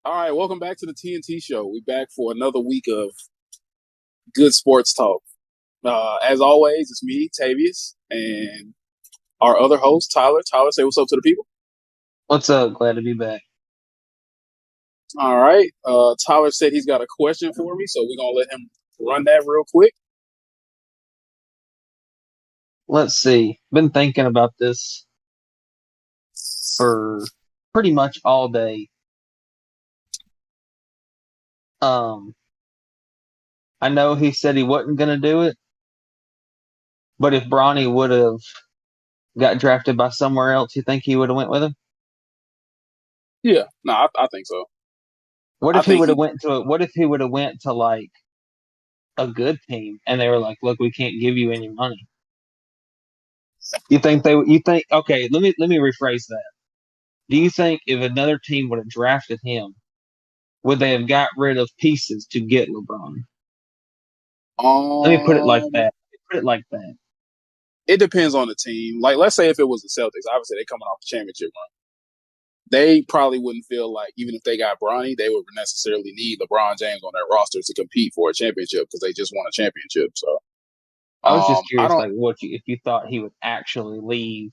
All right, welcome back to the TNT show. We back for another week of good sports talk. As always, it's me, Tavius, and our other host, Tyler. Tyler, say what's up to the people. What's up? Glad to be back. All right. Tyler said he's got a question for me, so we're gonna let him run that real quick. Let's see. Been thinking about this for pretty much all day. Um, I know he said he wasn't gonna do it, but if Bronny would have got drafted by somewhere else, you think he would have went with him? Yeah, no, I think so. What I if he think would have he. went to what if he would have went to like a good team and they were like, "Look, we can't give you any money." You think okay, let me rephrase that. Do you think if another team would have drafted him, would they have got rid of pieces to get LeBron? Let me put it like Um, that. Put it like that. it depends on the team. Like, let's say if it was the Celtics, obviously they coming off the championship run. They probably wouldn't feel like even if they got Bronny, they would necessarily need LeBron James on their roster to compete for a championship because they just won a championship. So I was just I curious, don't. like, what you if you thought he would actually leave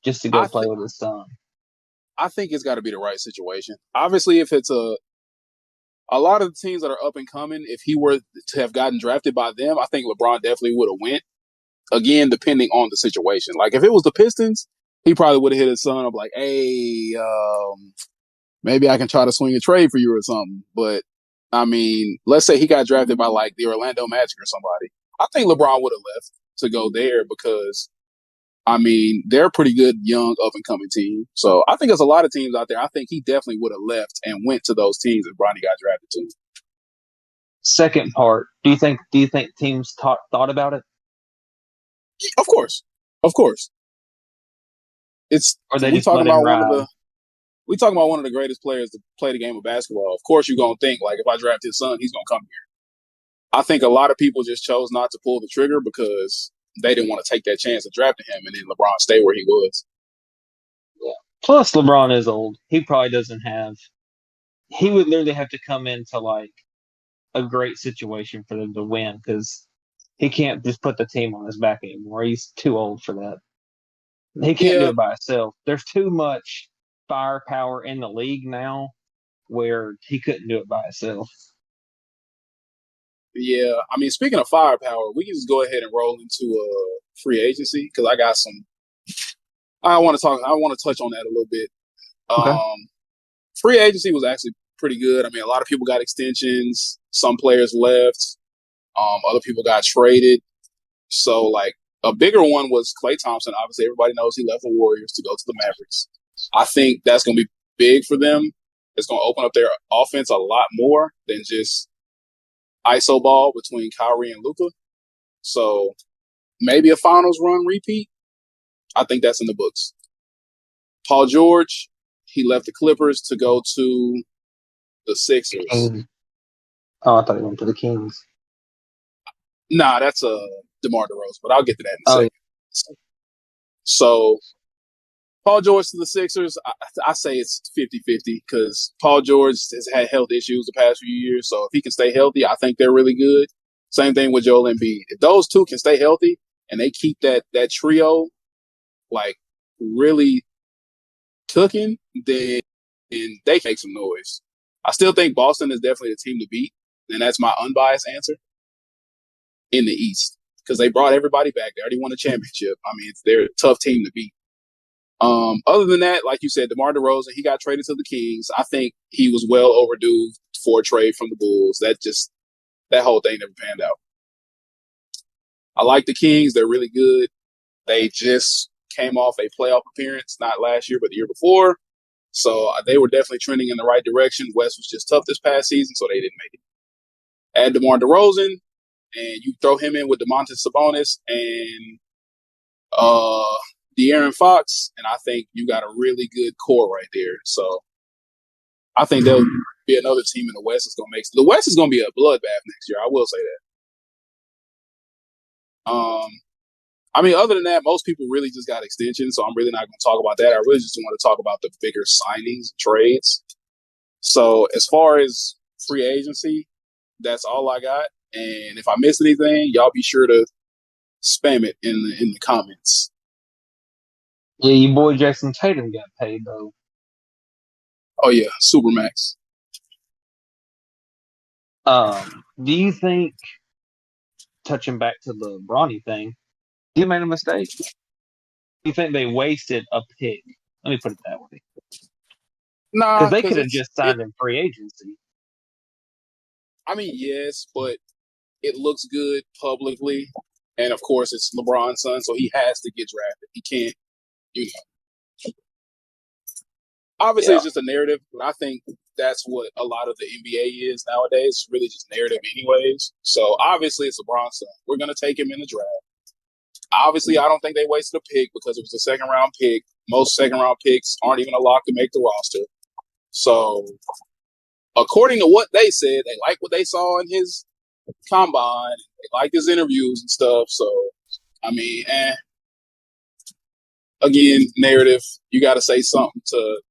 just to go I play th- with his son. I think it's got to be the right situation. Obviously, if it's a lot of the teams that are up and coming, if he were to have gotten drafted by them, I think LeBron definitely would have went. Again, depending on the situation. Like if it was the Pistons, he probably would have hit his son up like, "Hey, maybe I can try to swing a trade for you or something." But I mean, let's say he got drafted by like the Orlando Magic or somebody. I think LeBron would have left to go there because I mean they're a pretty good young up and coming team. So I think there's a lot of teams out there. I think he definitely would have left and went to those teams if Bronny got drafted to. Second part, do you think teams thought about it, Of course, of course. It's or they we just talking let him about one of ride? the we talking about one of the greatest players to play the game of basketball. Of course, you're gonna think like if I draft his son, he's gonna come here. I think a lot of people just chose not to pull the trigger because they didn't want to take that chance of drafting him, and then LeBron stay where he was. Yeah. Plus, LeBron is old. He probably doesn't have. He would literally have to come into like a great situation for them to win because he can't just put the team on his back anymore. He's too old for that. He can't do Yeah, it by himself. There's too much firepower in the league now where he couldn't do it by himself. yeah. I mean, speaking of firepower, we can just go ahead and roll into free agency because I got some. I want to talk. I want to touch on that a little bit. Okay. Um, Free agency was actually pretty good. I mean, a lot of people got extensions. Some players left. Other people got traded. So, like, a bigger one was Klay Thompson. Obviously, everybody knows he left the Warriors to go to the Mavericks. I think that's going to be big for them. It's going to open up their offense a lot more than just ISO ball between Kyrie and Luka. So, maybe a finals run repeat. I think that's in the books. Paul George, he left the Clippers to go to the Sixers. Kings. Oh, I thought he went to the Kings. Nah, that's DeMar DeRozan, but I'll get to that in a Oh, yeah. second. So Paul George to the Sixers, I say it's 50-50 because Paul George has had health issues the past few years. So if he can stay healthy, I think they're really good. Same thing with Joel Embiid. If those two can stay healthy and they keep that trio like really cooking, then they can make some noise. I still think Boston is definitely the team to beat, and that's my unbiased answer in the East because they brought everybody back. They already won a championship. I mean, they're a tough team to beat. Other than that, like you said, DeMar DeRozan, he got traded to the Kings. I think he was well overdue for a trade from the Bulls. That whole thing never panned out. I like the Kings. They're really good. They just came off a playoff appearance, not last year, but the year before. So they were definitely trending in the right direction. West was just tough this past season, so they didn't make it. Add DeMar DeRozan, and you throw him in with DeMontis Sabonis and uh, De'Aaron Fox, and I think you got a really good core right there. So I think there'll be another team in the West that's going to make the West is going to be a bloodbath next year. I will say that. I mean, other than that, most people really just got extensions, so I'm really not going to talk about that. I really just want to talk about the bigger signings, trades. So as far as free agency, that's all I got. And if I miss anything, y'all be sure to spam it in the comments. Yeah, your boy Jason Tatum got paid though. Oh yeah, Supermax. Do you think, touching back to the Bronny thing, you made a mistake? Do you think they wasted a pick? Let me put it that way. Because Nah, they because could have it's just it. signed him free agency. I mean, yes, but it looks good publicly, and of course, it's LeBron's son, so he has to get drafted. He can't, you know. Obviously, Yeah. it's just a narrative, but I think that's what a lot of the NBA is nowadays. It's really just narrative, anyways. So obviously, it's LeBron's son. We're gonna take him in the draft. Obviously, I don't think they wasted a pick because it was a second round pick. Most second round picks aren't even a lock to make the roster. So, according to what they said, they like what they saw in his combine. They like his interviews and stuff. So, I mean, again, narrative. You got to say something to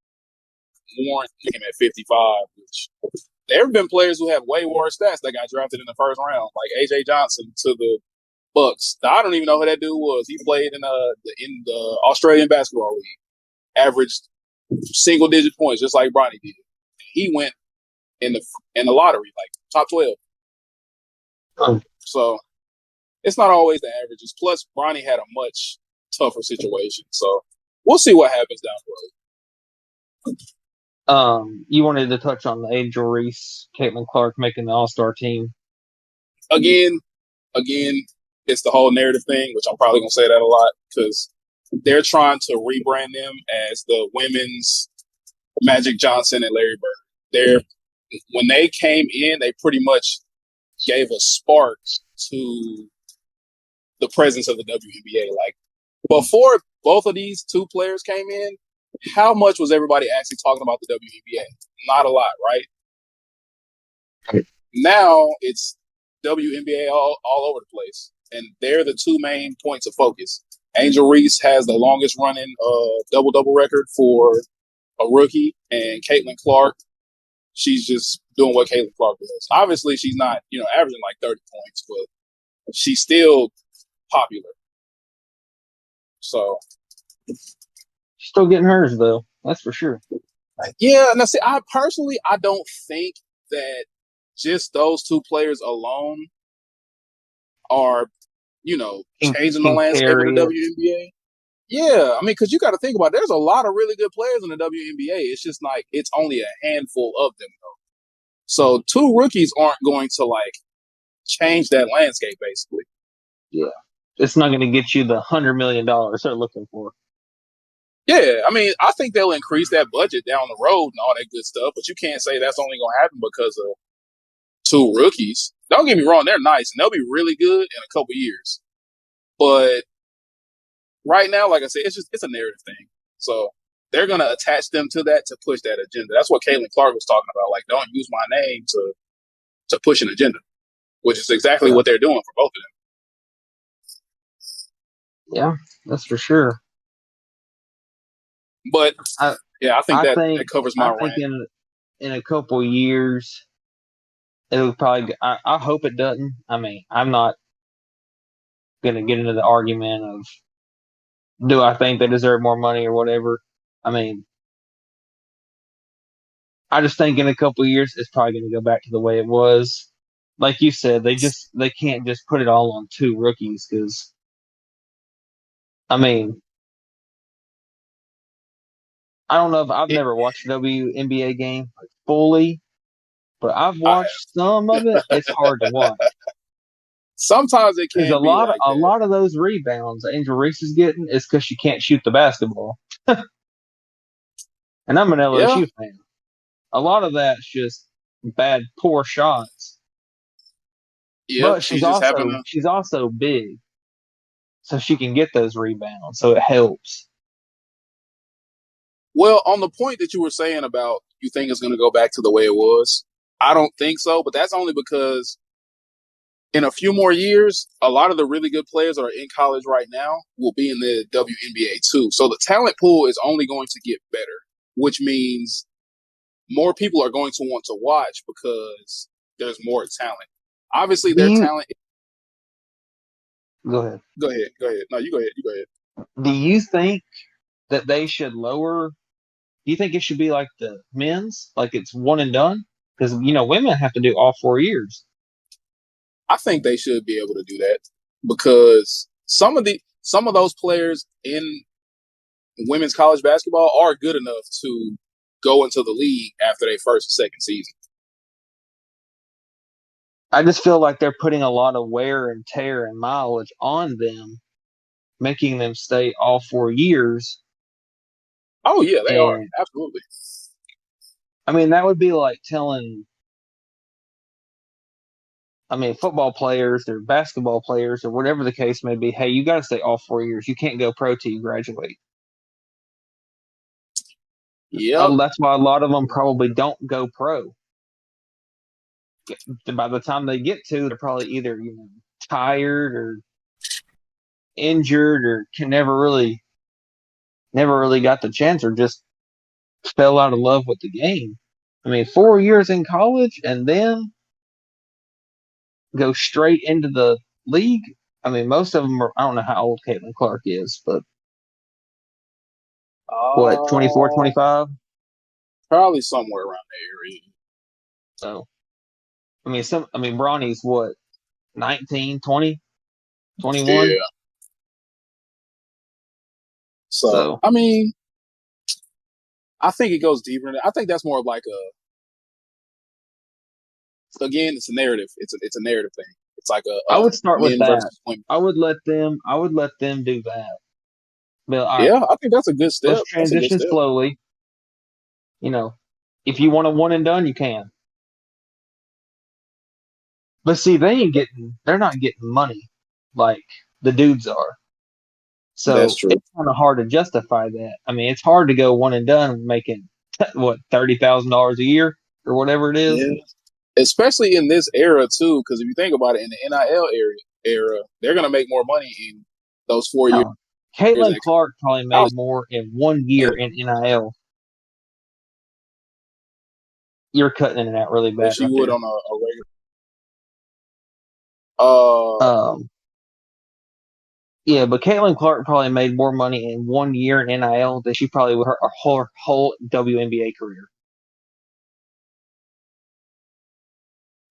warrant him at 55. Which there have been players who have way worse stats that got drafted in the first round, like AJ Johnson to the Bucks. I don't even know who that dude was. He played in the Australian Basketball League, averaged single digit points, just like Bronny did. He went in the lottery, like top 12. Um, So it's not always the averages. Plus, Bronny had a much tougher situation. So we'll see what happens down the road. you wanted to touch on the Angel Reese, Caitlin Clark making the All Star team. Again, again, it's the whole narrative thing, which I'm probably gonna say that a lot because they're trying to rebrand them as the women's Magic Johnson and Larry Bird. They're when they came in, they pretty much gave a spark to the presence of the WNBA. Like before both of these two players came in, how much was everybody actually talking about the WNBA? Not a lot, right? Now it's WNBA all over the place, and they're the two main points of focus. Angel Reese has the longest running double record for a rookie, and Caitlin Clark, she's just doing what Caitlin Clark does. Obviously, she's not averaging like 30 points, but she's still popular. So She's still getting hers though, that's for sure. yeah, now see, I don't think that just those two players alone are changing the Can landscape of the carry it. WNBA. Yeah, I mean, because you got to think about it, there's a lot of really good players in the WNBA. It's just like it's only a handful of them, though. So two rookies aren't going to like change that landscape, basically. Yeah, it's not going to get you the $100 million they're looking for. Yeah, I mean, I think they'll increase that budget down the road and all that good stuff, but you can't say that's only going to happen because of two rookies. Don't get me wrong, they're nice and they'll be really good in a couple years. But right now, like I said, it's a narrative thing. So they're gonna attach them to that to push that agenda. That's what Caitlin Clark was talking about. Like, don't use my name to push an agenda, which is exactly Yeah, what they're doing for both of yeah, that's for sure. them. But I yeah, I think I that think covers my I think rant. in a couple years it'll probably. I hope it doesn't. I mean, I'm not going to get into the argument of do I think they deserve more money or whatever. I mean, I just think in a couple years it's probably going to go back to the way it was. Like you said, they can't just put it all on two rookies because I mean I don't know if I've It, never watched a WNBA game like, fully, but I've I watched some of it. It's hard to watch sometimes it because can be like a that. lot of those rebounds Angel Reese is getting is because she can't shoot the basketball. And I'm an Yeah, LSU fan. A lot of that's just bad, poor shots. yeah. But She's just having to. she's also big, so she can get those rebounds. So it helps. Well, on the point that you were saying about you think it's going to go back to the way it was, I don't think so. But that's only because in a few more years, a lot of the really good players that are in college right now will be in the WNBA too. So the talent pool is only going to get better, which means more people are going to want to watch because there's more talent. Obviously, Do their you talent. go ahead? Go ahead. Go ahead. No, you go ahead. You go ahead. Do you think that they should lower? Do you think it should be like the men's, like it's one and done? Because women have to do all 4 years. I think they should be able to do that because some of those players in women's college basketball are good enough to go into the league after their first or second season. I just feel like they're putting a lot of wear and tear and mileage on them, making them stay all 4 years. Oh yeah, they are And absolutely. I mean, that would be like telling, football players or basketball players or whatever the case may be, hey, you got to stay all 4 years. You can't go pro till you graduate. Yep. That's why a lot of them probably don't go pro. By the time they get to, they're probably either tired or injured or can never really got the chance or just fell out of love with the game. 4 years in college and then go straight into the league. Most of them are, I don't know how old Caitlin Clark is, but what, 24, Uh, 25? probably somewhere around the area. So, Bronny's what, 19, 20, 21? Yeah. So So, I think it goes deeper. I think that's more of like again, it's a narrative. It's a narrative thing. It's like I would start with men that. versus women. I would let them do that. But all right, Yeah, I think that's a good let's step. That's a good transition step. slowly. If you want a one and done, you can. But see, they're not getting money like the dudes are. That's So true. it's kind of hard to justify that. It's hard to go one and done making what, $30,000 a year or whatever it is. Yeah, especially in this era too, because if you think about it, in the NIL era, they're gonna make more money in those 4 years. No. Caitlin At Clark probably college. made more in 1 year in NIL. You're cutting in and out really Than bad she right would there. on a regular. Uh, Yeah, but Caitlin Clark probably made more money in 1 year in NIL than she probably would her whole WNBA career.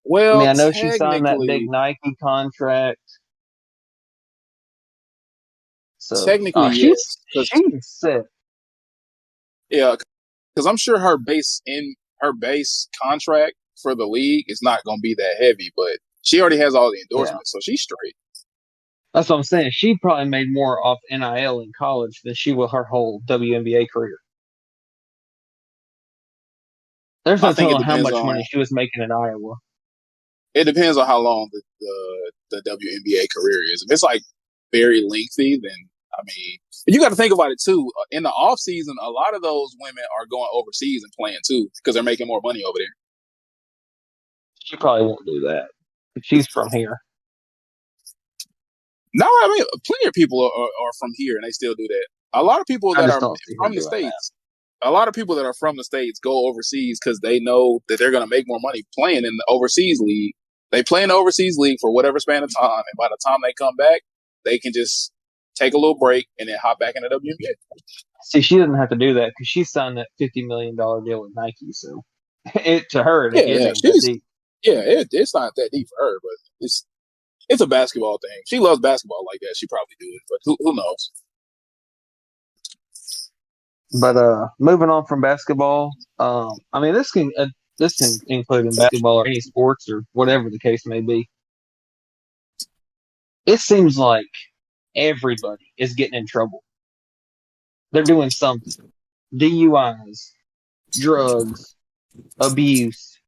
well, I know she signed that big technically, Nike contract. So technically yes, because she's set. yeah, because I'm sure her base contract for the league is not gonna be that heavy, but she already has all the Yeah. endorsements, so she's straight. That's what I'm saying. She probably made more off NIL in college than she will her whole WNBA career. There's I no think telling how much money she was making in Iowa. it depends on how long the WNBA career is. If it's like very lengthy, then you got to think about it too. In the off season, a lot of those women are going overseas and playing too because they're making more money over there. She probably won't do that. She's from here. No, plenty of people are from here and they still do that. A lot of people I that just are don't see her from the doing that. States, a lot of people that are from the States go overseas because they know that they're going to make more money playing in the overseas league. They play in the overseas league for whatever span of time, and by the time they come back, they can just take a little break and then hop back in the WNBA. See, she doesn't have to do that because she signed that $50 million deal with Nike. So to her, it Yeah, ain't that deep. it's not that deep for her, but it's a basketball thing. She loves basketball like that. She probably do it, but who knows? But moving on from basketball, this can include in basketball or any sports or whatever the case may be. It seems like everybody is getting in trouble. They're doing something. DUIs, drugs, abuse,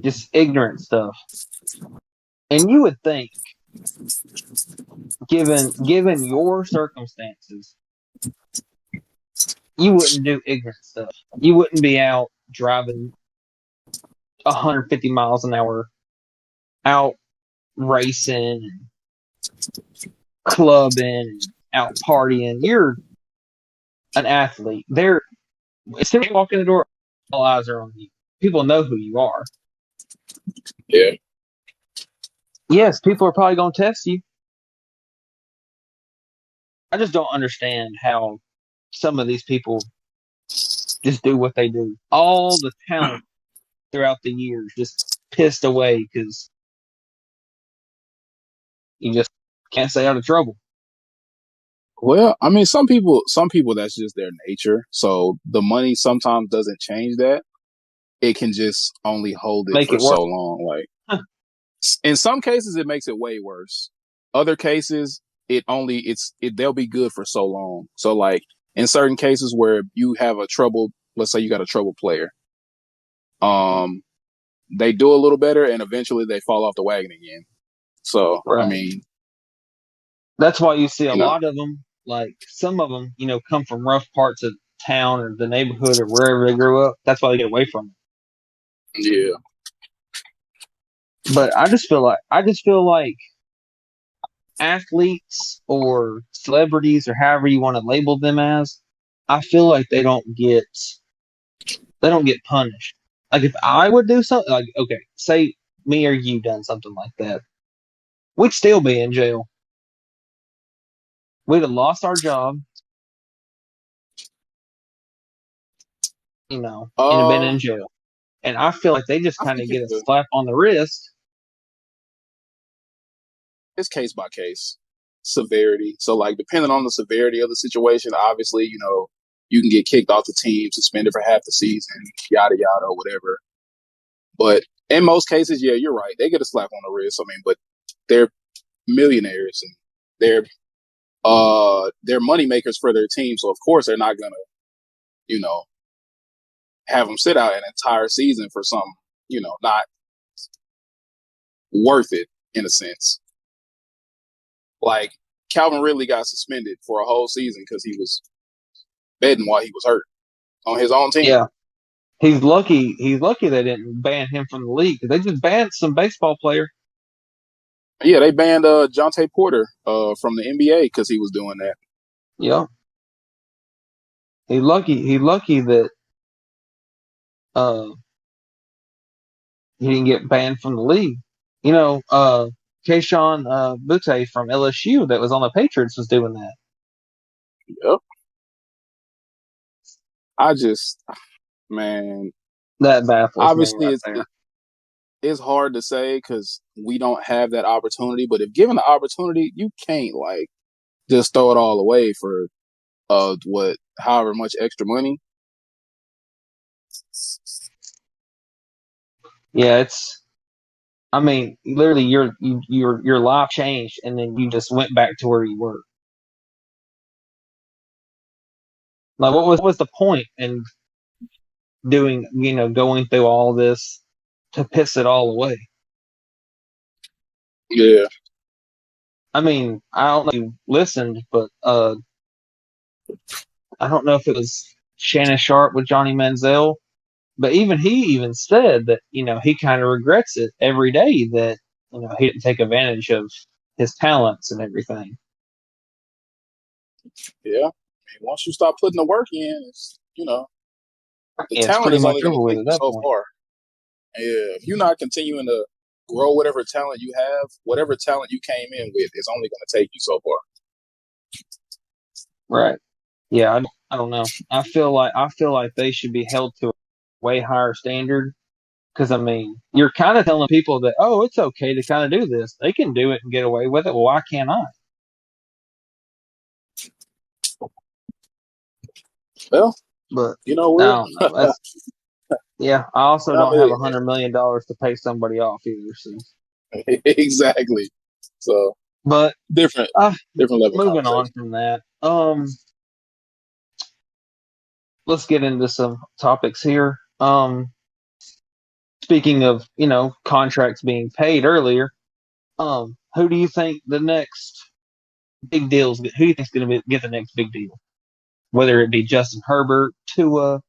just ignorant stuff. And you would think, given your circumstances, you wouldn't do ignorant stuff. You wouldn't be out driving 150 miles an hour, out racing, clubbing, out partying. You're an athlete. As soon as you walk in the door, all eyes are on you. People know who you are. Yeah. Yes, people are probably going to test you. I just don't understand how some of these people just do what they do. All the talent throughout the years just pissed away because you just can't stay out of trouble. Well, I mean, some people that's just their nature. So the money sometimes doesn't change that. It can just only hold it Make for it work. so long. Like in some cases, it makes it way worse. Other cases, they'll be good for so long. So like in certain cases where you have a troubled, let's say you got a troubled player, um, they do a little better and eventually they fall off the wagon again. So I Right. mean, That's why you see a you know, lot of them, like some of them, come from rough parts of town or the neighborhood or wherever they grew up. That's why they get away from yeah. it. But I just feel like athletes or celebrities or however you want to label them as, I feel like they don't get punished. Like if I would do something like okay, say me or you done something like that, we'd still be in jail. We'd have lost our job, and have been Uh, in jail. And I feel like they just I kind think of get a slap on the wrist. it's case by case severity. So like depending on the severity of the situation, obviously, you can get kicked off the team, suspended for half the season, yada yada, whatever. But in most cases, yeah, you're right. They get a slap on the wrist. I mean, but they're millionaires and they're money makers for their team. So of course they're not gonna, you know, have them sit out an entire season for something, not worth it in a sense. Like Calvin Ridley got suspended for a whole season because he was betting while he was hurt on his own team. Yeah, he's lucky. He's lucky they didn't ban him from the league because they just banned some baseball player. Yeah, they banned Jonte Porter from the NBA because he was doing that. Yeah, he's lucky. He's lucky that uh he didn't get banned from the league. Keyshawn Butte from LSU that was on the Patriots was doing that. Yep. I just, man, That baffles me obviously right there. it's hard to say because we don't have that opportunity. But if given the opportunity, you can't like just throw it all away for however much extra money. Yeah, it's. I mean, literally, your life changed, and then you just went back to where you were. Like, what was the point in doing? Going through all this to piss it all away. Yeah. I mean, I don't know if you listened, but I don't know if it was Shannon Sharp with Johnny Manziel, but even he even said that he kind of regrets it every day that he didn't take advantage of his talents and everything. Yeah. I mean, once you start putting the work in, the Yeah, it's talent pretty is much only going over to with take at you that so point. far. Yeah, if you're not continuing to grow whatever talent you have, whatever talent you came in with is only going to take you so far. Right. Yeah, I don't know. I feel like they should be held to a way higher standard because I mean, you're kind of telling people that it's okay to kind of do this. They can do it and get away with it. Well, why can't I? Well, But I Will, don't know. That's yeah. I we're also not don't have a millionaires. $100 million to pay somebody off either. So, Exactly. So but different, uh, different level of moving on conversation. from that, let's get into some topics here. Speaking of contracts being paid earlier, who do you think the next big deals? Who do you think is going to get the next big deal? Whether it be Justin Herbert, Tua,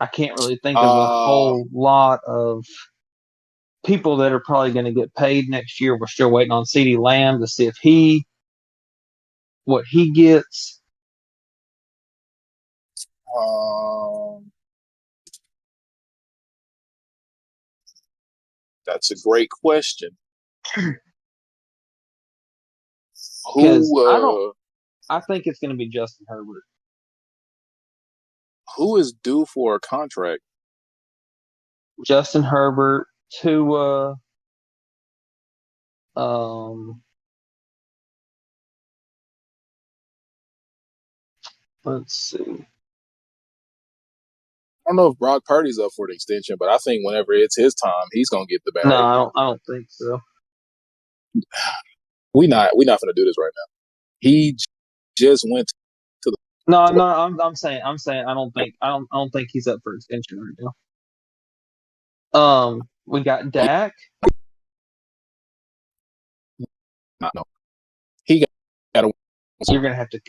I can't really think of a Uh, whole lot of people that are probably going to get paid next year. We're still waiting on CeeDee Lamb to see if what he gets. Um, that's a great question. Because Who I think it's going to be Justin Herbert. who is due for a contract? Justin Herbert, Tua, um, let's see. I don't know if Brock Purdy's up for the extension, but I think whenever it's his time, he's gonna get the No, bag. I don't think so. We not gonna do this right now. He just went to the. No, I'm saying I don't think he's up for extension right now. We got Dak. No, he got a. You're gonna have to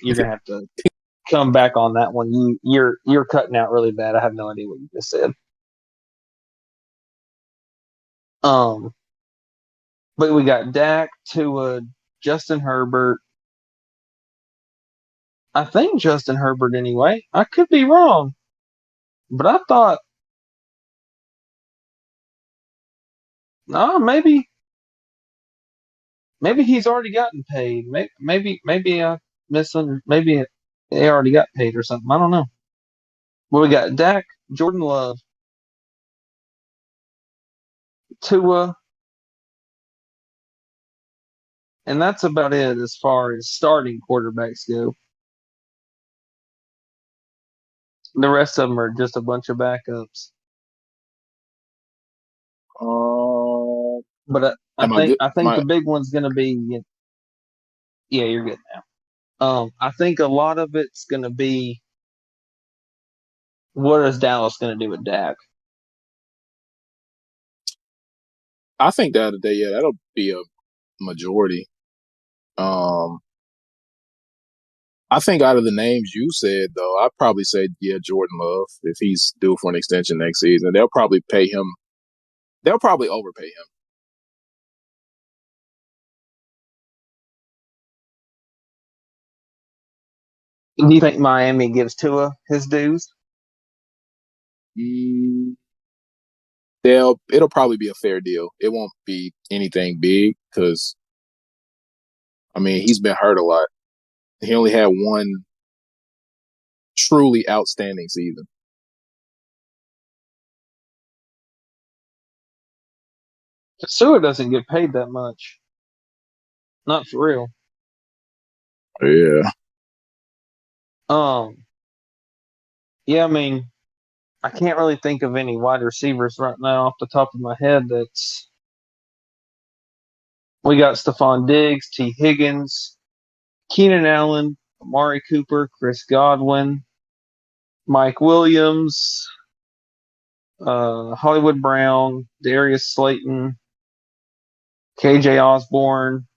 come back on that one. You're cutting out really bad. I have no idea what you just said. Um, but we got Dak, Tua, Justin Herbert. I think Justin Herbert anyway. I could be wrong, but I thought no, maybe he's already gotten paid. Maybe I missing. Maybe they already got paid or something. I don't know. Well, we got Dak, Jordan Love, Tua, and that's about it as far as starting quarterbacks go. The rest of them are just a bunch of backups. But Am I good? I Am think I? the big one's going to be yeah, you're good now. I think a lot of it's going to be what is Dallas going to do with Dak? I think that'll be a majority. Um, I think out of the names you said, though, I'd probably say Jordan Love if he's due for an extension next season. They'll probably pay him. They'll probably overpay him. Do you think Miami gives Tua his dues? Mm, it'll probably be a fair deal. It won't be anything big because I mean he's been hurt a lot. He only had one truly outstanding season. Tua doesn't get paid that much. Not for real. Yeah. Um, yeah, I mean, I can't really think of any wide receivers right now off the top of my head. That's we got Stephon Diggs, T. Higgins, Keenan Allen, Amari Cooper, Chris Godwin, Mike Williams, Hollywood Brown, Darius Slayton, KJ Osborne.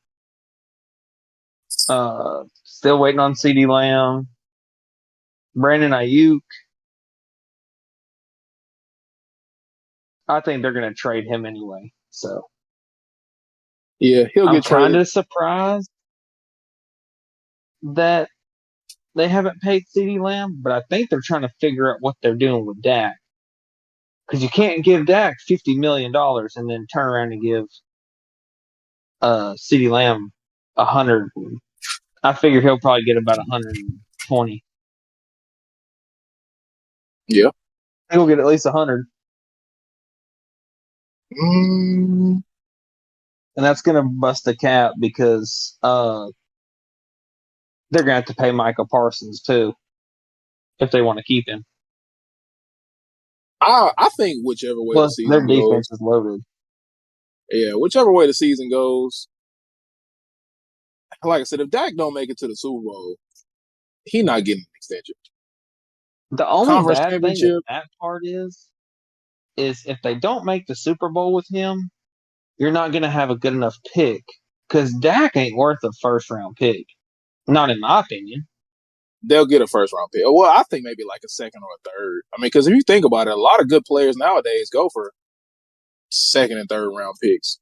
Still waiting on CeeDee Lamb, Brandon Ayuk. I think they're going to trade him anyway. So Yeah, he'll I'm get kind traded. of surprised that they haven't paid CeeDee Lamb, but I think they're trying to figure out what they're doing with Dak. Because you can't give Dak $50 million and then turn around and give CeeDee Lamb 100. I figure he'll probably get about 120. Yeah. He'll get at least 100, Mm, and that's going to bust the cap because they're going to have to pay Micah Parsons too if they want to keep him. I think whichever way the Plus, their season goes, defense is loaded. yeah, whichever way the season goes, like I said, if Dak don't make it to the Super Bowl, he not getting an extension. The only Conference bad thing with championship, that part is if they don't make the Super Bowl with him, you're not going to have a good enough pick because Dak ain't worth a first round pick. Not in my opinion. they'll get a first round pick. Well, I think maybe like a second or a third. I mean, because if you think about it, a lot of good players nowadays go for second and third round picks.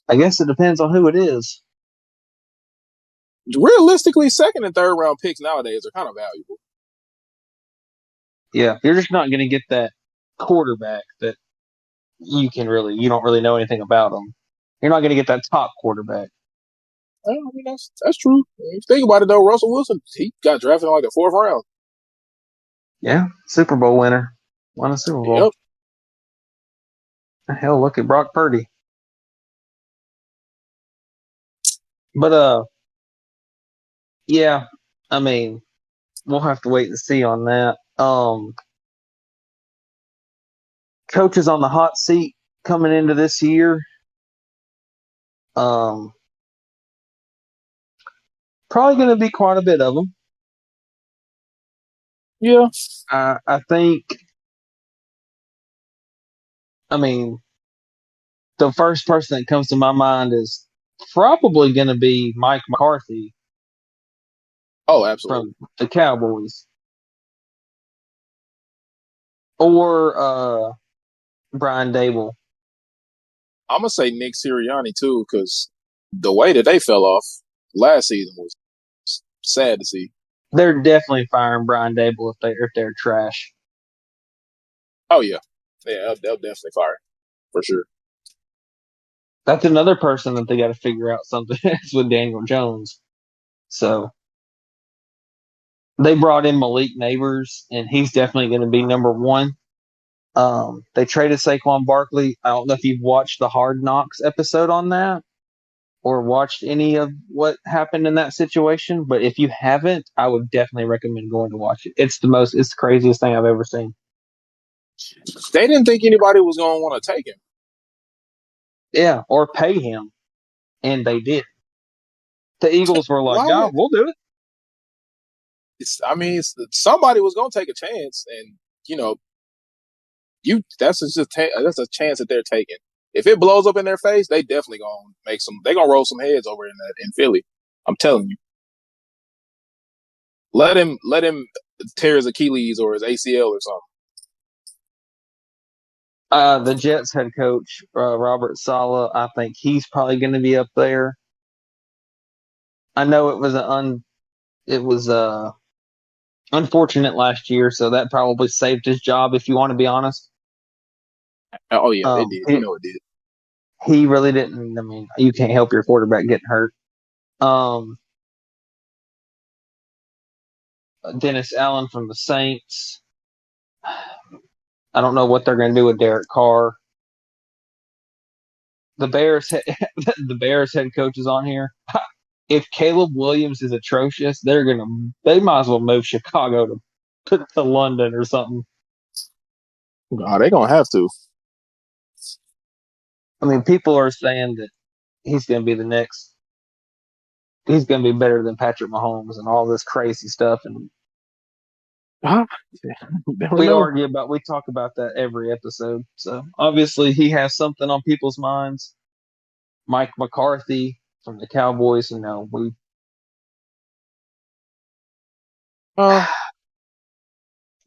I guess it depends on who it is. Realistically, second and third round picks nowadays are kind of valuable. Yeah, you're just not going to get that quarterback that you don't really know anything about them. You're not going to get that top quarterback. I mean, that's true. If you think about it, though, Russell Wilson, he got drafted in like the fourth round. Yeah, Super Bowl winner, won a Super Bowl. Yep. Hell, look at Brock Purdy. But yeah, I mean, we'll have to wait and see on that. Coaches on the hot seat coming into this year. Um, Probably going to be quite a bit of them. Yeah. I think. I mean, the first person that comes to my mind is probably going to be Mike McCarthy Oh, absolutely. from the Cowboys, or Brian Dable. I'm gonna say Nick Sirianni too, because the way that they fell off last season was sad to see. They're definitely firing Brian Dable if they're trash. Oh yeah, yeah, they'll definitely fire him, for sure. That's another person that they got to figure out something is with Daniel Jones. So they brought in Malik Neighbors, and he's definitely going to be number one. They traded Saquon Barkley. I don't know if you've watched the Hard Knocks episode on that or watched any of what happened in that situation, but if you haven't, I would definitely recommend going to watch it. It's the craziest thing I've ever seen. They didn't think anybody was gonna want to take him. Yeah, or pay him, and they did. The Eagles were like, Why "Yeah, would? we'll do it." I mean, somebody was gonna take a chance, and you know, that's a chance that they're taking. If it blows up in their face, they definitely gonna make some. They gonna roll some heads over in Philly. I'm telling you. Let him tear his Achilles or his ACL or something. The Jets head coach Robert Saleh, I think he's probably going to be up there. I know it was unfortunate last year, so that probably saved his job. If you want to be honest, Oh yeah, it did. You he know it did. he really didn't. I mean, you can't help your quarterback getting hurt. Um, Dennis Allen from the Saints. I don't know what they're going to do with Derek Carr. The Bears, the Bears head coach is on here. If Caleb Williams is atrocious, they might as well move Chicago to London or something. Oh, they gonna have to. I mean, people are saying that he's going to be the next. He's going to be better than Patrick Mahomes and all this crazy stuff. And Huh? Never know. we talk about that every episode. So obviously, he has something on people's minds. Mike McCarthy from the Cowboys, Uh,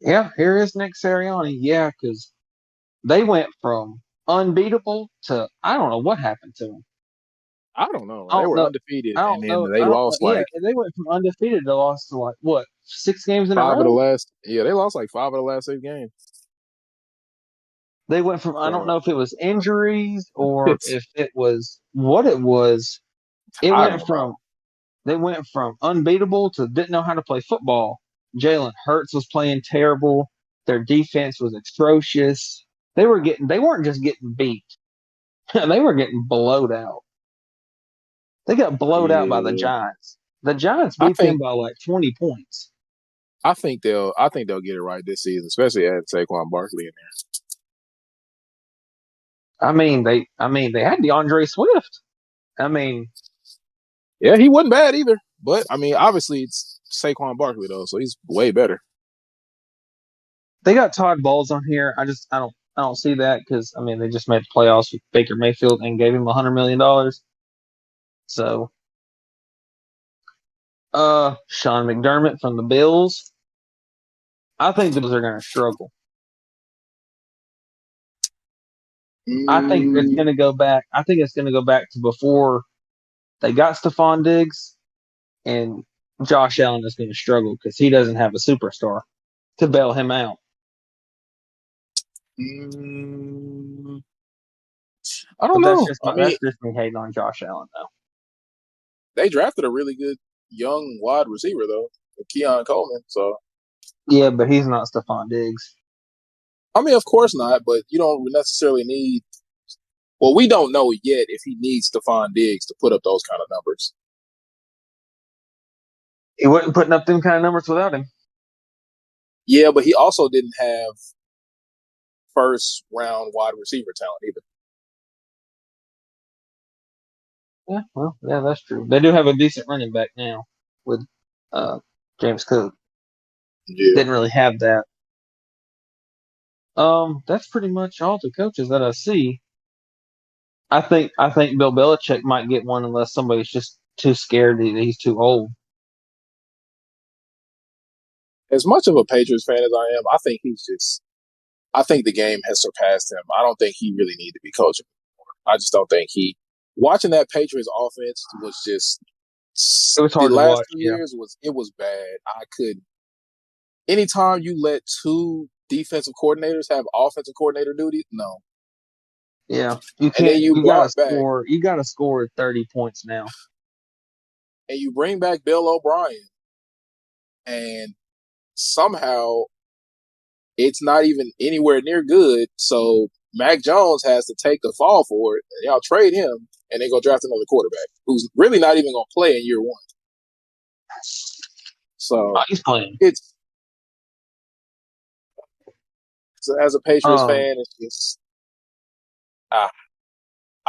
yeah, here is Nick Sirianni. Yeah, because they went from unbeatable to I don't know what happened to them. I don't know. I They don't were know. undefeated, I and don't then know. they I don't know. lost Yeah, like they went from undefeated to lost to like what 6 games in a five of the row. last. Yeah, they lost like 5 of the last 6 games. They went from I don't So know if it was injuries or if it was what it was. It I went don't know. from they went from unbeatable to didn't know how to play football. Jalen Hurts was playing terrible. Their defense was atrocious. They weren't just getting beat. They were getting blowed out. They got blowed out by the Yeah, Giants. The Giants I beat them think by like 20 points. I think they'll get it right this season, especially adding Saquon Barkley in They had DeAndre Swift. I mean, there. Yeah, he wasn't bad either. But I mean, obviously it's Saquon Barkley though, so he's way better. they got Todd Bowles on here. I don't see that because I mean they just made the playoffs with Baker Mayfield and gave him $100 million. So, Sean McDermott from the Bills. I think the Bills are going to struggle. I think it's Mm, going to go back. I think it's going to go back to before they got Stephon Diggs, and Josh Allen is going to struggle because he doesn't have a superstar to bail him out. Mm, I don't But know. I mean, that's just me hating on Josh Allen though. they drafted a really good young wide receiver though, Keon Coleman. So Yeah, but he's not Stephon Diggs. I mean, of course not, but you don't necessarily need. Well, we don't know yet if he needs Stephon Diggs to put up those kind of numbers. He wasn't putting up them kind of numbers without him. Yeah, but he also didn't have first round wide receiver talent either. Yeah, well, yeah, that's true. They do have a decent running back now with uh, James Cook. Yeah. Didn't really have that. That's pretty much all the coaches that I see. I think Bill Belichick might get one unless somebody's just too scared that he's too old. As much of a Patriots fan as I am, I think he's just. I think the game has surpassed him. I don't think he really needs to be coaching. I just don't think he. Watching that Patriots offense was just It was the hard to last watch. two Yeah, years was bad. I could anytime you let two defensive coordinators have offensive coordinator duties, no. yeah. You And then can't. you You gotta brought back score. You gotta score 30 points now. and you bring back Bill O'Brien, and somehow it's not even anywhere near good. So Mac Jones has to take the fall for it. And y'all trade him, and they go draft another quarterback who's really not even going to play in year one. Oh, So he's playing. it's so as a Patriots Um, fan, it's just ah,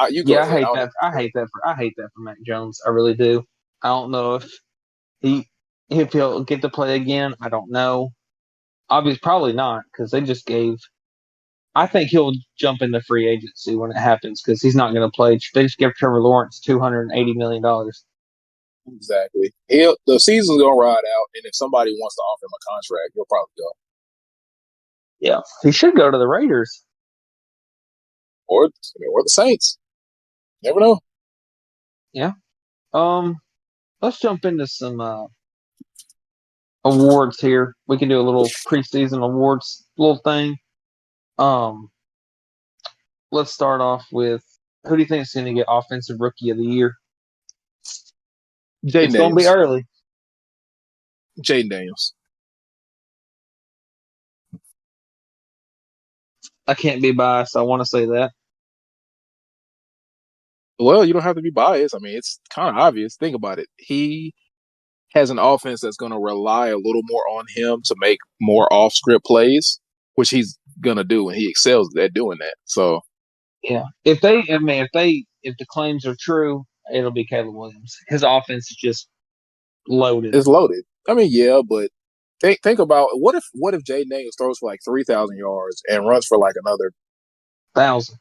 you go yeah, ahead. I don't even I hate that for Mac Jones. I really do. I don't know he if he'll get to play again. I don't know. Obviously, probably not because they just gave. I think he'll jump into free agency when it happens because he's not going to play. They just gave Trevor Lawrence $280 million. exactly. The season's gonna ride out, and if somebody wants to offer him a contract, he'll probably go. Yeah, he should go to the Raiders. Or the Saints. Never know. Yeah. Let's jump into some awards here. We can do a little preseason awards little thing. Um, let's start off with who do you think is going to get Offensive Rookie of the Year? Jaden It's going to be Daniels. early. Jaden Daniels. I can't be biased. I want to say that. Well, you don't have to be biased. I mean, it's kind of obvious. Think about it. He has an offense that's going to rely a little more on him to make more off script plays, which he's going to do, and he excels at doing that. So Yeah. If the claims are true, it'll be Caleb Williams. His offense is just loaded. it's loaded. I mean, yeah, but think about what if Jaden Daniels throws for like 3,000 yards and runs for like another 1,000.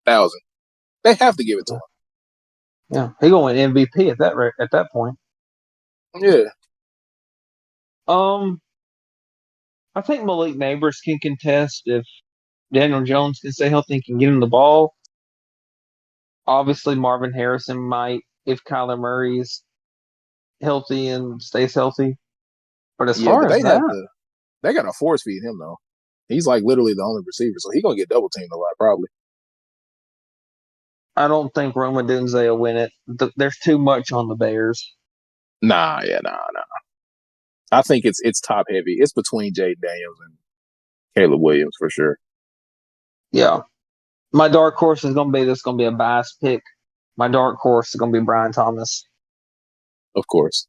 1,000? They have to give it to Yeah. He going to win MVP at that point. him. Yeah, Um, I think Malik Neighbors can contest if Daniel Jones can stay healthy and can get him the ball. Obviously, Marvin Harrison might if Kyler Murray's healthy and stays healthy. But as yeah, far but as that, they got to force feed him though. He's like literally the only receiver, so he's gonna get double teamed a lot probably. I don't think Roma Dunze will win it. There's too much on the Bears. Nah, yeah, nah. I think it's top heavy. It's between Jaden Daniels and Caleb Williams for sure. Yeah. My dark horse is going to be this. Going to be a biased pick. My dark horse is going to be Brian Thomas. Of course.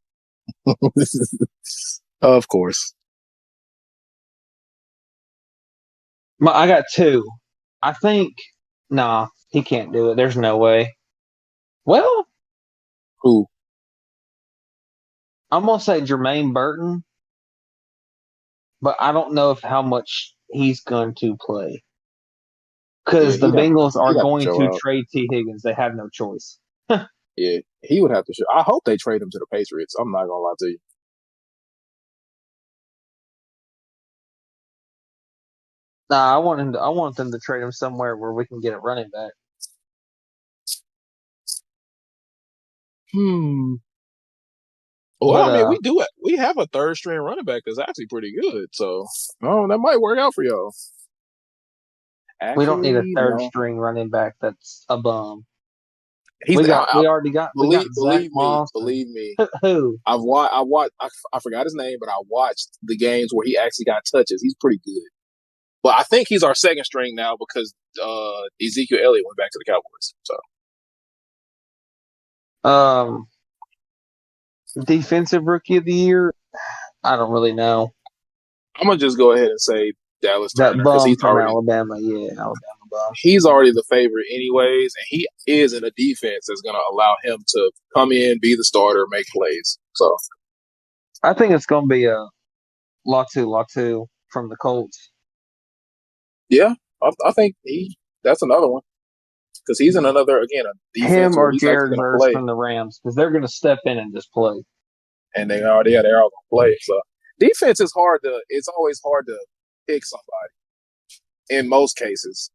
Of course. I got two. I think nah, he can't do it. There's no way. Well, Who? I'm gonna say Jermaine Burton, but I don't know if how much he's going to play Yeah, because the Bengals are he'd have to going show to out. trade T Higgins. They have no choice. Yeah, he would have to show. I hope they trade him to the Patriots. I'm not gonna lie to you. Nah, I want them to trade him somewhere where we can get a running back. Hmm. Well, But I mean, we have a third string running back that's actually pretty good. So, oh, that might work out for y'all. We don't need a Actually, third no. string running back that's a bum. He's We got Zach Moss. believe me. Who? I forgot his name, but I watched the games where he actually got touches. He's pretty good. But I think he's our second string now because Ezekiel Elliott went back to the Cowboys. So Um, defensive rookie of the year. I don't really know. I'm gonna just go ahead and say Dallas That Turner because bum from Alabama. Yeah, Alabama bum. he's already the favorite anyways, and he is in a defense that's gonna allow him to come in, be the starter, make plays. So I think it's going to be a Latu from the Colts. yeah, I think that's another one because he's in another again a defense Him where or he's actually Jared gonna Verse play, from the Rams because they're going to step in and just play. and they're all gonna play. So defense is hard to. It's always hard to pick somebody in most cases.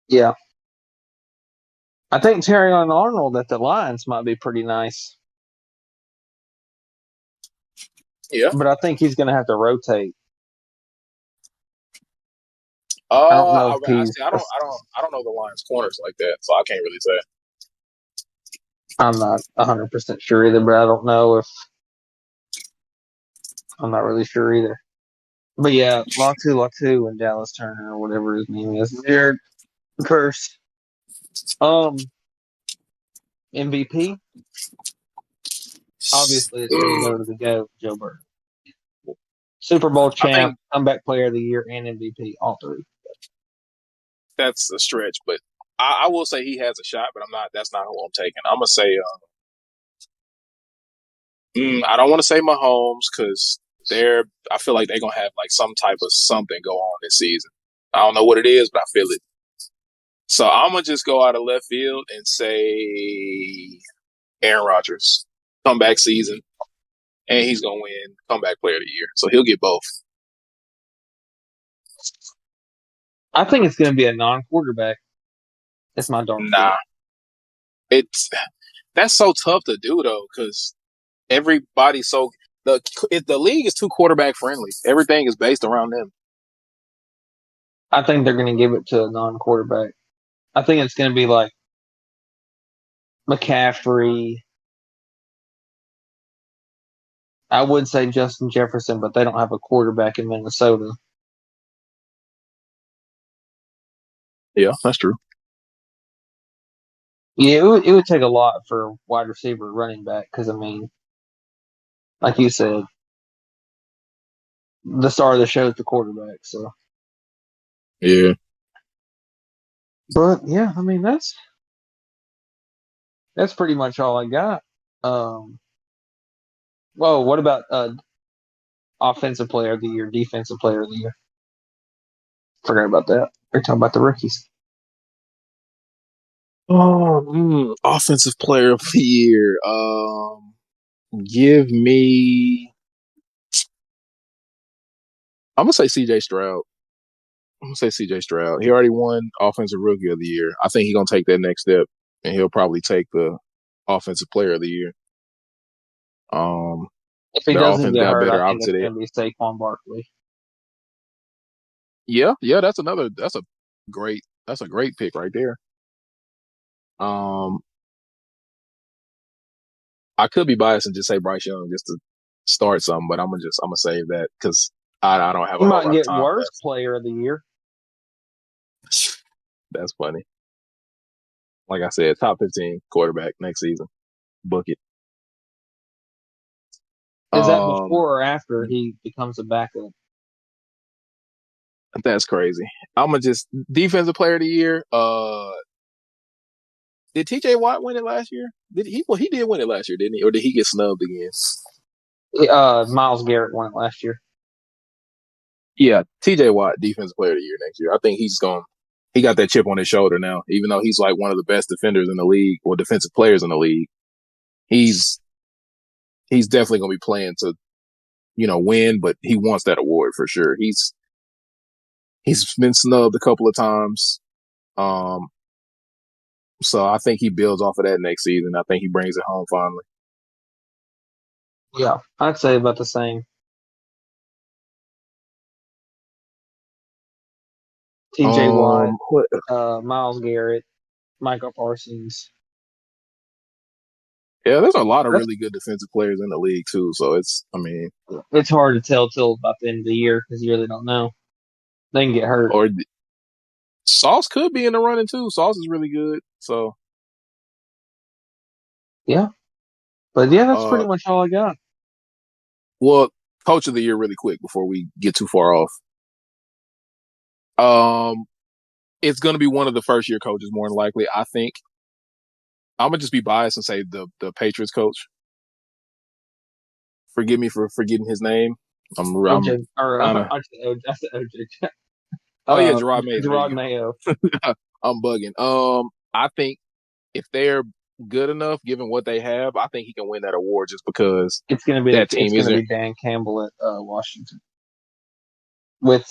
Yeah. I think Terrion Arnold at the Lions might be pretty nice. Yeah. But I think he's going to have to rotate. I don't know if he's. I don't know the Lions corners like that, so I can't really say. I'm not 100% sure either, but I don't know if. I'm not really sure either. But yeah, Latu, and Dallas Turner or whatever his name is. Jared Curse. MVP. Obviously, it's going to go to the GOAT, Joe Burrow. Super Bowl champ, comeback player of the year, and MVP, all three. That's a stretch, but I will say he has a shot, but I'm not. That's not who I'm taking. I'm gonna say. I don't want to say Mahomes because I feel like they're gonna have like some type of something go on this season. I don't know what it is, but I feel it. So I'm gonna just go out of left field and say Aaron Rodgers, comeback season, and he's gonna win comeback player of the year. So he'll get both. I think it's going to be a non-quarterback. That's my dark Nah, it's that's so tough to do though because everybody's so the league is too quarterback friendly. Everything is based around them. I think they're going to give it to a non-quarterback. I think it's going to be like McCaffrey. I would say Justin Jefferson, but they don't have a quarterback in Minnesota. Yeah, that's true. Yeah, it would take a lot for wide receiver, running back, because I mean, like you said, the star of the show is the quarterback. So, Yeah. but yeah, I mean that's pretty much all I got. Whoa, what about offensive player of the year, defensive player of the year? Forgot about that. We're talking about the rookies. Offensive player of the year. Give me. I'm gonna say C.J. Stroud. I'm gonna say C.J. Stroud. He already won Offensive Rookie of the Year. I think he's gonna take that next step, and he'll probably take the Offensive Player of the Year. If he Their doesn't offense get got hurt, I better. think it's Obviously, going to be Saquon Barkley. yeah. That's another. That's a great pick right there. Um, I could be biased and just say Bryce Young just to start something, but I'm gonna save that because I don't have He a whole might lot of get time worst left. player of the year. That's funny. Like I said, top 15 quarterback next season. Book it. Is that before or after he becomes a backup? That's crazy. I'm gonna just defensive player of the year. Did T.J. Watt win it last year? Did he? Well, he did win it last year, didn't he? Or did he get snubbed again? Myles Garrett won it last year. Yeah, T.J. Watt, defensive player of the year next year. I think he's going. He got that chip on his shoulder now, even though he's like one of the best defenders in the league or defensive players in the league. He's definitely gonna be playing to, win, but he wants that award for sure. He's been snubbed a couple of times. So I think he builds off of that next season. I think he brings it home finally. Yeah, I'd say about the same. T.J. Watt, What? Miles Garrett, Michael Parsons. Yeah, there's a lot of That's really good defensive players in the league too. So it's hard to tell till about the end of the year because you really don't know. They can get hurt. or Sauce could be in the running too. Sauce is really good. So, Yeah, but yeah, that's uh, pretty much all I got. well, coach of the year, really quick before we get too far off. Um, it's going to be one of the first year coaches more than likely. I think I'm gonna just be biased and say the Patriots coach. Forgive me for forgetting his name. I'm OJ or kind of. I said OJ. Oh yeah, Gerard Mayo. There Gerard you Mayo. go. I'm bugging. I think if they're good enough, given what they have, I think he can win that award just because that It's team gonna isn't. be Dan Campbell at Washington with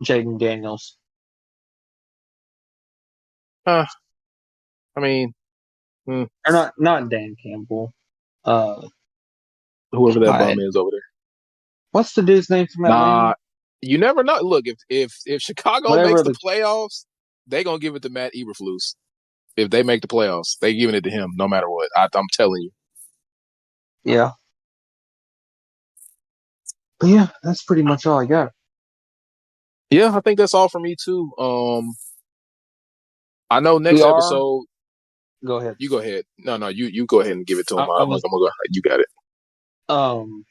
Jaden Daniels. Uh, I mean, hmm, Or not Dan Campbell. Uh, whoever that bum God, is over there. what's the dude's name from Atlanta? Nah, you never know. Look, if Chicago makes Whatever the the playoffs, they gonna give it to Matt Eberflus. If they make the playoffs, they giving it to him no matter what. I'm telling you. Yeah. But yeah, that's pretty much all I got. Yeah, I think that's all for me too. I know We next are episode. go ahead. You go ahead. No, you go ahead and give it to him. I I'm was gonna go. You got it. um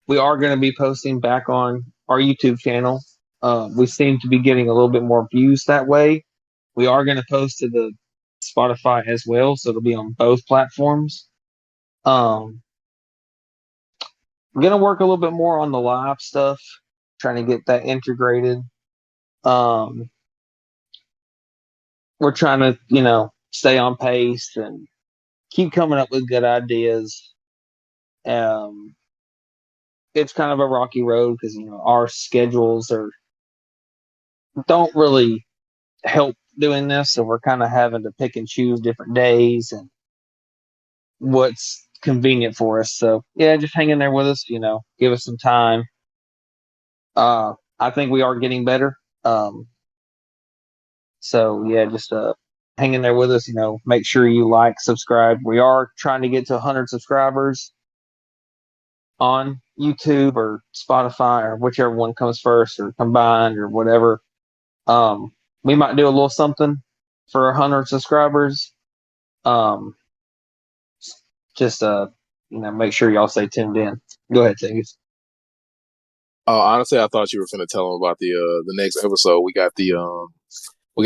we are gonna be posting back on our YouTube channel. We seem to be getting a little bit more views that way. We are gonna post to the Spotify as well, so it'll be on both platforms. Um I'm gonna work a little bit more on the live stuff, trying to get that integrated. Um we're trying to, stay on pace and keep coming up with good ideas. Um, it's kind of a rocky road because our schedules are don't really help doing this, so we're kind of having to pick and choose different days and what's convenient for us. So yeah, just hang in there with us. Give us some time. I think we are getting better. So yeah, just hang in there with us. Make sure you like, subscribe. We are trying to get to 100 subscribers on YouTube or Spotify or whichever one comes first or combined or whatever. We might do a little something for 100 subscribers. Um, just make sure y'all stay tuned in. Go ahead, Tiggs. Honestly, I thought you were gonna tell him about the next episode. We got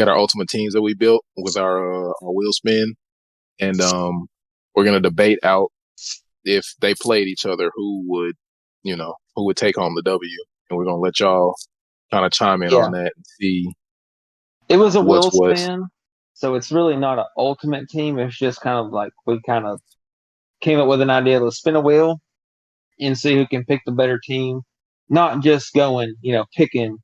our ultimate teams that we built with our wheel spin, and we're gonna debate out if they played each other, who would take home the W, and we're gonna let y'all kind of chime in Yeah, on that and see it was a what's wheel what. spin, so it's really not an ultimate team. It's just kind of like we kind of came up with an idea to spin a wheel and see who can pick the better team, not just going, picking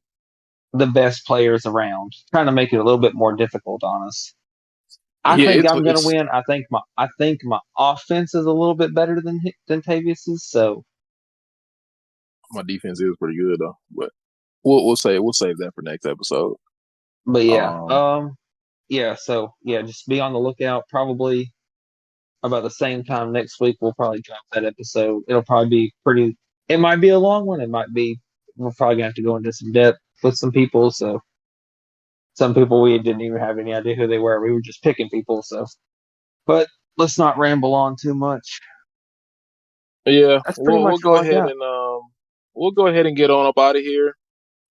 the best players around, trying to make it a little bit more difficult on us. I Yeah, think it's I'm going to it's win. I think my offense is a little bit better than Tavius's. So, my defense is pretty good though, but we'll save that for next episode. but yeah, Um, yeah. So yeah, just be on the lookout. Probably about the same time next week, we'll probably drop that episode. It'll probably be pretty. It might be a long one. It might be. We're probably gonna have to go into some depth with some people. So some people we didn't even have any idea who they were. We were just picking people. So, but let's not ramble on too much. yeah, That's pretty we'll much go all I ahead got. and get on up out of here.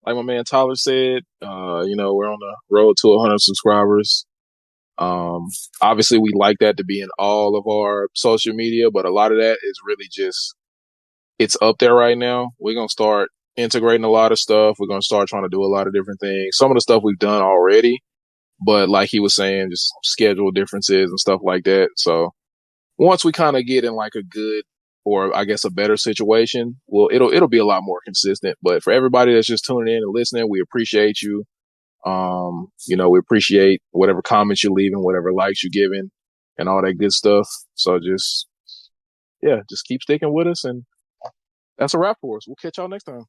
Like my man Tyler said, we're on the road to 100 subscribers. Um, Obviously, we like that to be in all of our social media, but a lot of that is really just it's up there right now. We're gonna start integrating a lot of stuff. We're gonna start trying to do a lot of different things. Some of the stuff we've done already, but like he was saying, just schedule differences and stuff like that. So once we kind of get in like a good or I guess a better situation, well, it'll be a lot more consistent. But for everybody that's just tuning in and listening, we appreciate you. We appreciate whatever comments you're leaving, whatever likes you're giving, and all that good stuff. So just keep sticking with us, and that's a wrap for us. We'll catch y'all next time.